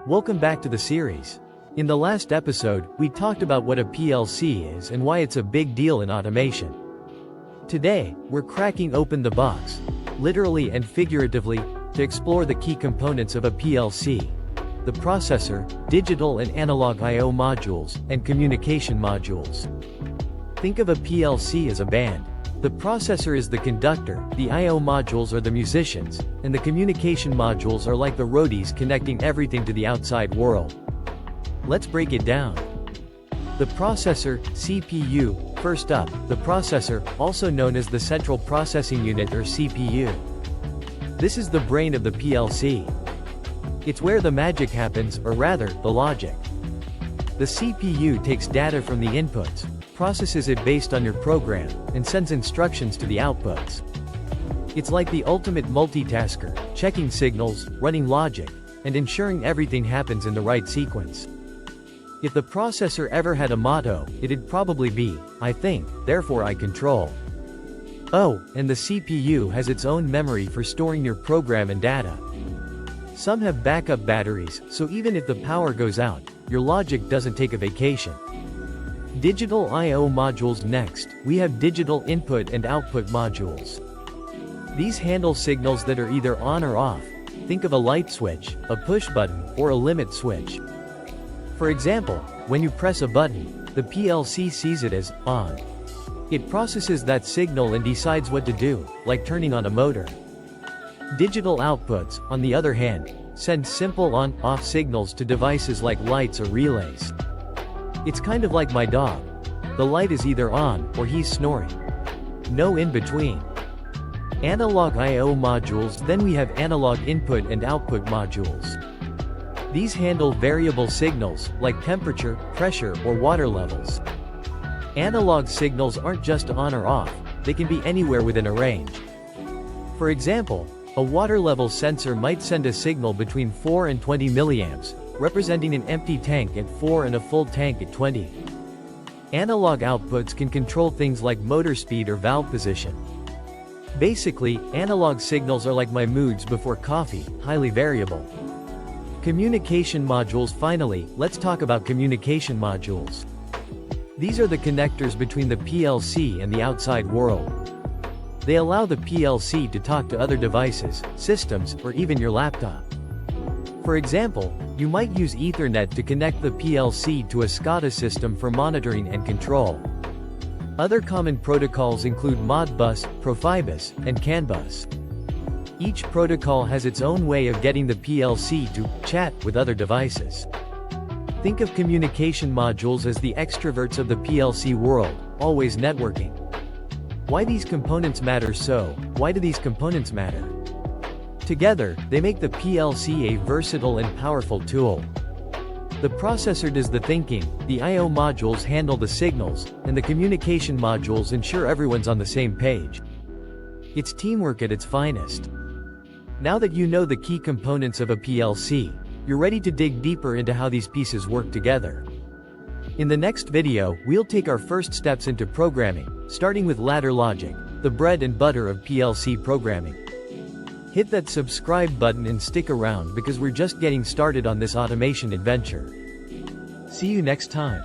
Welcome back to the series. In the last episode, we talked about what a PLC is and why it's a big deal in automation. Today, we're cracking open the box, literally and figuratively, to explore the key components of a PLC. The processor, digital and analog I/O modules, and communication modules. Think of a PLC as a band. The processor is the conductor, the I/O modules are the musicians, and the communication modules are like the roadies connecting everything to the outside world. Let's break it down. The processor, CPU. First up, the processor, also known as the Central Processing Unit or CPU. This is the brain of the PLC. It's where the magic happens, or rather, the logic. The CPU takes data from the inputs, processes it based on your program, and sends instructions to the outputs. It's like the ultimate multitasker, checking signals, running logic, and ensuring everything happens in the right sequence. If the processor ever had a motto, it'd probably be, I think, therefore I control. Oh, and the CPU has its own memory for storing your program and data. Some have backup batteries, so even if the power goes out, your logic doesn't take a vacation. Digital I/O modules. Next, we have digital input and output modules. These handle signals that are either on or off. Think of a light switch, a push button, or a limit switch. For example, when you press a button, the PLC sees it as on. It processes that signal and decides what to do, like turning on a motor. Digital outputs, on the other hand, send simple on-off signals to devices like lights or relays. It's kind of like my dog. The light is either on, or he's snoring. No in between. Analog I/O modules. Then we have analog input and output modules. These handle variable signals, like temperature, pressure, or water levels. Analog signals aren't just on or off, they can be anywhere within a range. For example, a water level sensor might send a signal between 4 and 20 milliamps, representing an empty tank at 4 and a full tank at 20. Analog outputs can control things like motor speed or valve position. Basically, analog signals are like my moods before coffee, highly variable. Communication modules. Finally, let's talk about communication modules. These are the connectors between the PLC and the outside world. They allow the PLC to talk to other devices, systems, or even your laptop. For example, you might use Ethernet to connect the PLC to a SCADA system for monitoring and control. Other common protocols include Modbus, Profibus, and CAN bus. Each protocol has its own way of getting the PLC to chat with other devices. Think of communication modules as the extroverts of the PLC world, always networking. Why these components matter? Why do these components matter? Together, they make the PLC a versatile and powerful tool. The processor does the thinking, the I/O modules handle the signals, and the communication modules ensure everyone's on the same page. It's teamwork at its finest. Now that you know the key components of a PLC, you're ready to dig deeper into how these pieces work together. In the next video, we'll take our first steps into programming, starting with ladder logic, the bread and butter of PLC programming. Hit that subscribe button and stick around because we're just getting started on this automation adventure. See you next time.